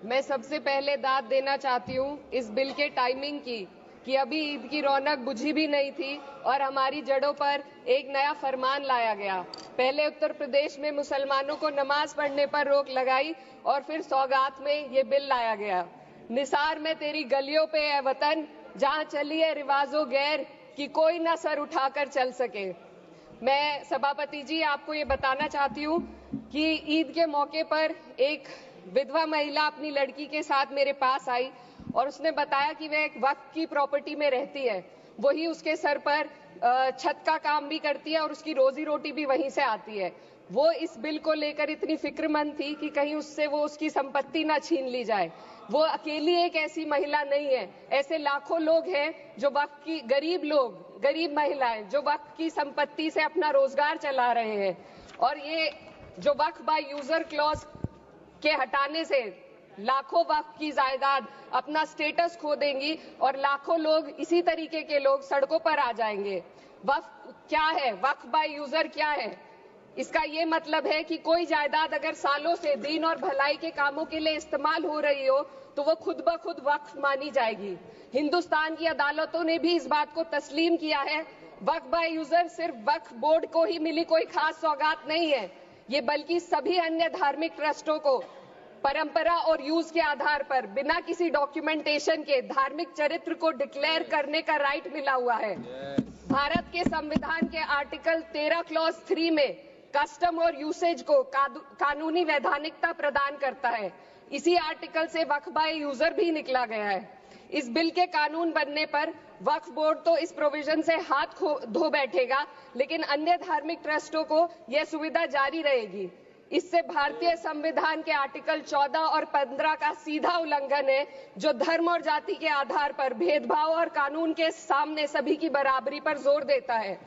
मैं सबसे पहले दाद देना चाहती हूँ इस बिल के टाइमिंग की कि अभी ईद की रौनक बुझी भी नहीं थी और हमारी जड़ों पर एक नया फरमान लाया गया। पहले उत्तर प्रदेश में मुसलमानों को नमाज पढ़ने पर रोक लगाई और फिर सौगात में ये बिल लाया गया। निसार में तेरी गलियों पे है वतन, जहाँ चली है रिवाजो गैर कि कोई ना सर उठाकर चल सके। मैं सभापति जी आपको ये बताना चाहती हूँ कि ईद के मौके पर एक विधवा महिला अपनी लड़की के साथ मेरे पास आई और उसने बताया कि वह एक वक्फ की प्रॉपर्टी में रहती है, वही उसके सर पर छत का काम भी करती है और उसकी रोजी रोटी भी वहीं से आती है। वो इस बिल को लेकर इतनी फिक्रमंद थी कि कहीं उससे वो उसकी संपत्ति ना छीन ली जाए। वो अकेली एक ऐसी महिला नहीं है, ऐसे लाखों लोग हैं जो वक्फ की गरीब महिलाएं जो वक्फ की संपत्ति से अपना रोजगार चला रहे हैं। और ये जो वक्फ बाय यूजर क्लॉज के हटाने से लाखों वक्फ की जायदाद अपना स्टेटस खो देंगी और लाखों लोग इसी तरीके के लोग सड़कों पर आ जाएंगे। वक्फ क्या है? वक्फ बाय यूजर क्या है? इसका ये मतलब है कि कोई जायदाद अगर सालों से दीन और भलाई के कामों के लिए इस्तेमाल हो रही हो तो वो खुद ब खुद वक्फ मानी जाएगी। हिंदुस्तान की अदालतों ने भी इस बात को तस्लीम किया है। वक्फ बाय यूजर सिर्फ वक्फ बोर्ड को ही मिली कोई खास सौगात नहीं है, ये बल्कि सभी अन्य धार्मिक ट्रस्टों को परंपरा और यूज के आधार पर बिना किसी डॉक्यूमेंटेशन के धार्मिक चरित्र को डिक्लेयर करने का राइट मिला हुआ है। भारत के संविधान के आर्टिकल 13 क्लॉज 3 में कस्टम और यूसेज को कानूनी वैधानिकता प्रदान करता है। इसी आर्टिकल से वक्फ बाय यूजर भी निकला गया है। इस बिल के कानून बनने पर वक्फ बोर्ड तो इस प्रोविजन से हाथ धो बैठेगा, लेकिन अन्य धार्मिक ट्रस्टों को यह सुविधा जारी रहेगी। इससे भारतीय संविधान के आर्टिकल 14 और 15 का सीधा उल्लंघन है, जो धर्म और जाति के आधार पर भेदभाव और कानून के सामने सभी की बराबरी पर जोर देता है।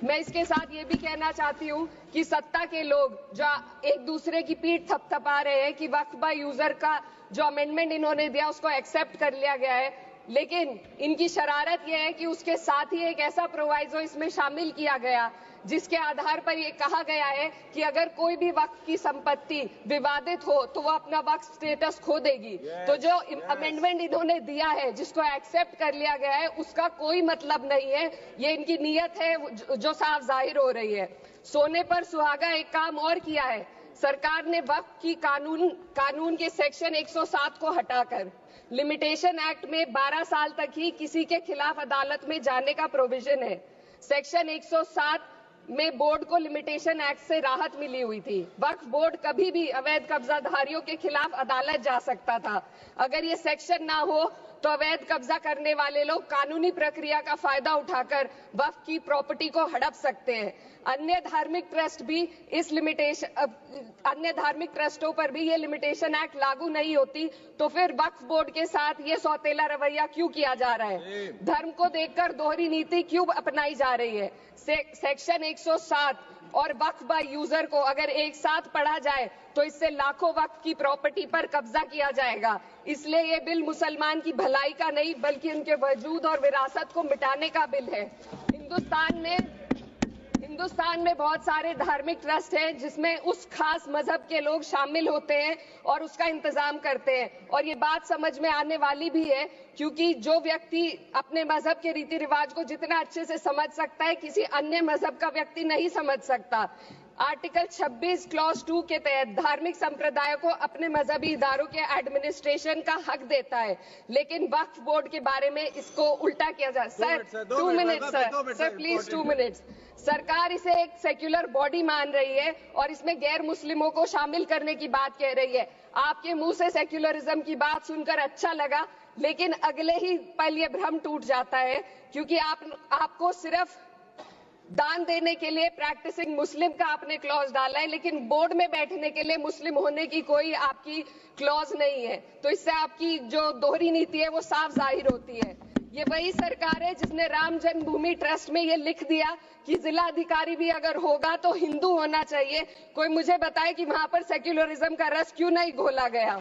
मैं इसके साथ ये भी कहना चाहती हूँ कि सत्ता के लोग जो एक दूसरे की पीठ थपथपा रहे हैं कि वक्फ बाय यूजर का जो अमेंडमेंट इन्होंने दिया उसको एक्सेप्ट कर लिया गया है, लेकिन इनकी शरारत यह है कि उसके साथ ही एक ऐसा प्रोवाइजो इसमें शामिल किया गया जिसके आधार पर यह कहा गया है कि अगर कोई भी वक्फ की संपत्ति विवादित हो तो वो अपना वक्फ स्टेटस खो देगी। तो जो अमेंडमेंट इन्होंने दिया है, जिसको एक्सेप्ट कर लिया गया है, उसका कोई मतलब नहीं है। ये इनकी नीयत है जो साफ जाहिर हो रही है। सोने पर सुहागा एक काम और किया है। सरकार ने वक्फ की कानून के सेक्शन 107 को हटाकर लिमिटेशन एक्ट में 12 साल तक ही किसी के खिलाफ अदालत में जाने का प्रोविजन है। सेक्शन 107 में बोर्ड को लिमिटेशन एक्ट से राहत मिली हुई थी। वक्फ बोर्ड कभी भी अवैध कब्जाधारियों के खिलाफ अदालत जा सकता था। अगर ये सेक्शन ना हो तो अवैध कब्जा करने वाले लोग कानूनी प्रक्रिया का फायदा उठाकर वक्फ की प्रॉपर्टी को हड़प सकते हैं। अन्य धार्मिक ट्रस्टों पर भी ये लिमिटेशन एक्ट लागू नहीं होती, तो फिर वक्फ बोर्ड के साथ ये सौतेला रवैया क्यों किया जा रहा है? धर्म को देखकर दोहरी नीति क्यों अपनाई जा रही है? सेक्शन 107 और वक्फ बाय यूजर को अगर एक साथ पढ़ा जाए तो इससे लाखों वक्फ की प्रॉपर्टी पर कब्जा किया जाएगा। इसलिए ये बिल मुसलमान की भलाई का नहीं बल्कि उनके वजूद और विरासत को मिटाने का बिल है। हिंदुस्तान में बहुत सारे धार्मिक ट्रस्ट हैं जिसमें उस खास मजहब के लोग शामिल होते हैं और उसका इंतजाम करते हैं। और ये बात समझ में आने वाली भी है, क्योंकि जो व्यक्ति अपने मजहब के रीति रिवाज को जितना अच्छे से समझ सकता है, किसी अन्य मजहब का व्यक्ति नहीं समझ सकता। आर्टिकल 26 क्लॉज 2 के तहत धार्मिक संप्रदायों को अपने मजहबी इदारों के एडमिनिस्ट्रेशन का हक देता है, लेकिन वक्फ बोर्ड के बारे में इसको उल्टा किया जा। Sir 2 minute sir please 2 minutes. सरकार इसे एक सेक्युलर बॉडी मान रही है और इसमें गैर मुस्लिमों को शामिल करने की बात कह रही है। आपके मुंह से सेक्युलरिज्म की बात सुनकर अच्छा लगा, लेकिन अगले ही पल ये भ्रम टूट जाता है, क्योंकि आपको सिर्फ दान देने के लिए प्रैक्टिसिंग मुस्लिम का आपने क्लॉज डाला है, लेकिन बोर्ड में बैठने के लिए मुस्लिम होने की कोई आपकी क्लॉज नहीं है। तो इससे आपकी जो दोहरी नीति है वो साफ जाहिर होती है। ये वही सरकार है जिसने राम जन्मभूमि ट्रस्ट में ये लिख दिया कि जिला अधिकारी भी अगर होगा तो हिंदू होना चाहिए। कोई मुझे बताए कि वहां पर सेक्युलरिज्म का रस क्यों नहीं घोला गया?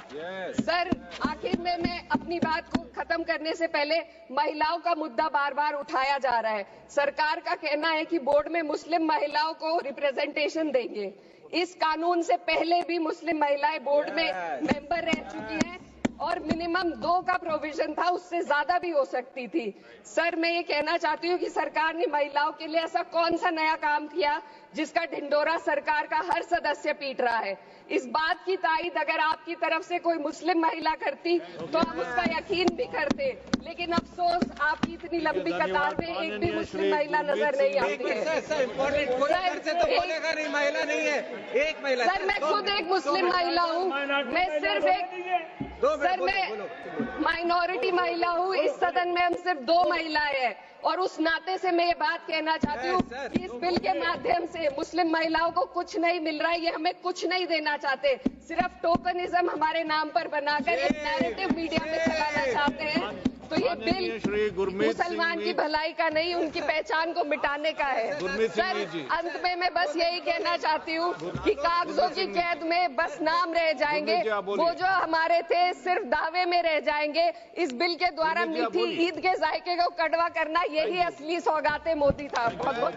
सर आखिर में मैं अपनी बात को खत्म करने से पहले महिलाओं का मुद्दा बार बार उठाया जा रहा है। सरकार का कहना है कि बोर्ड में मुस्लिम महिलाओं को रिप्रेजेंटेशन देंगे। इस कानून से पहले भी मुस्लिम महिलाएं बोर्ड में मेंबर रह चुकी हैं। और मिनिमम 2 का प्रोविजन था, उससे ज्यादा भी हो सकती थी। सर, मैं ये कहना चाहती हूँ कि सरकार ने महिलाओं के लिए ऐसा कौन सा नया काम किया जिसका ढिंढोरा सरकार का हर सदस्य पीट रहा है। इस बात की तायीद अगर आपकी तरफ से कोई मुस्लिम महिला करती तो आप उसका यकीन भी करते, लेकिन अफसोस आपकी इतनी लंबी कतार में एक भी मुस्लिम महिला नजर नहीं आती है। सर, मैं खुद एक मुस्लिम महिला हूँ, मैं सिर्फ मैं माइनॉरिटी महिला हूँ। इस सदन में हम सिर्फ 2 महिलाएं हैं और उस नाते से मैं ये बात कहना चाहती हूँ कि इस बिल के माध्यम से मुस्लिम महिलाओं को कुछ नहीं मिल रहा है, ये हमें कुछ नहीं देना चाहते, सिर्फ टोकनिज्म हमारे नाम पर बनाकर एक नैरेटिव मीडिया में चलाना चाहते हैं। तो ये बिल मुसलमान की भलाई का नहीं, उनकी पहचान को मिटाने का है। सर, अंत में मैं बस यही कहना चाहती हूँ कि कागजों की कैद में बस नाम रह जाएंगे, वो जो हमारे थे सिर्फ दावे में रह जाएंगे। इस बिल के द्वारा मीठी ईद के जायके को कड़वा करना, यही असली सौगाते मोदी था। बहुत बहुत